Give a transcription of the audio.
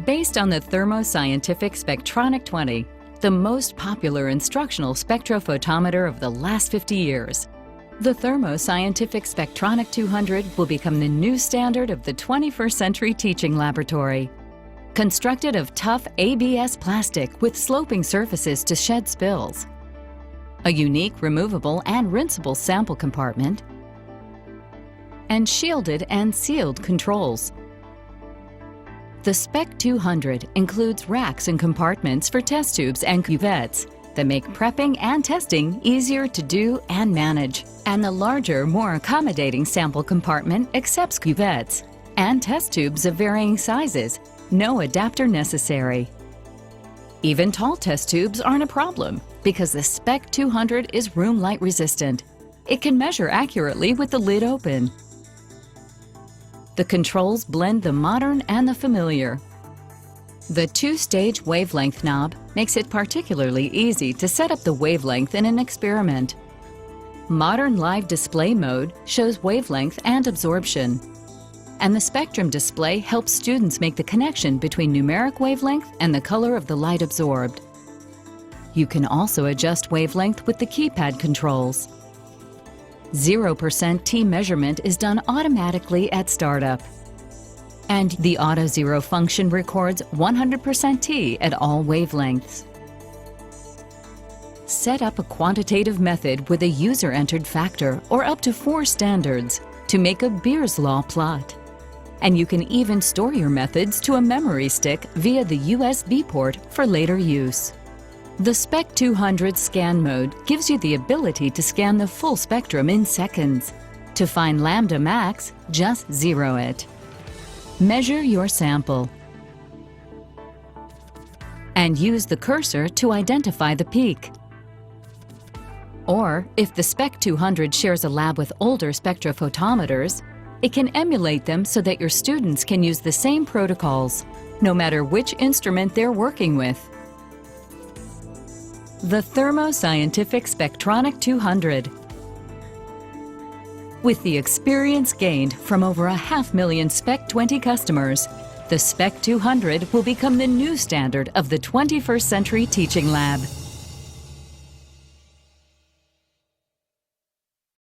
Based on the thermoscientific Spectronic 20, the most popular instructional spectrophotometer of the last 50 years, the thermoscientific Spectronic 200 will become the new standard of the 21st century teaching laboratory. Constructed of tough ABS plastic with sloping surfaces to shed spills, a unique removable and rinsable sample compartment, and shielded and sealed controls. The Spec 200 includes racks and compartments for test tubes and cuvettes that make prepping and testing easier to do and manage. And the larger, more accommodating sample compartment accepts cuvettes and test tubes of varying sizes, no adapter necessary. Even tall test tubes aren't a problem because the Spec 200 is room light resistant. It can measure accurately with the lid open. The controls blend the modern and the familiar. The two-stage wavelength knob makes it particularly easy to set up the wavelength in an experiment. Modern live display mode shows wavelength and absorption. And the spectrum display helps students make the connection between numeric wavelength and the color of the light absorbed. You can also adjust wavelength with the keypad controls. 0% T measurement is done automatically at startup. And the Auto Zero function records 100% T at all wavelengths. Set up a quantitative method with a user-entered factor or up to 4 standards to make a Beer's Law plot. And you can even store your methods to a memory stick via the USB port for later use. The Spec 200 scan mode gives you the ability to scan the full spectrum in seconds. To find lambda max, just zero it. Measure your sample. And use the cursor to identify the peak. Or, if the Spec 200 shares a lab with older spectrophotometers, it can emulate them so that your students can use the same protocols, no matter which instrument they're working with. The Thermoscientific Spectronic 200. With the experience gained from over 500,000 Spec 20 customers, the Spec 200 will become the new standard of the 21st century teaching lab.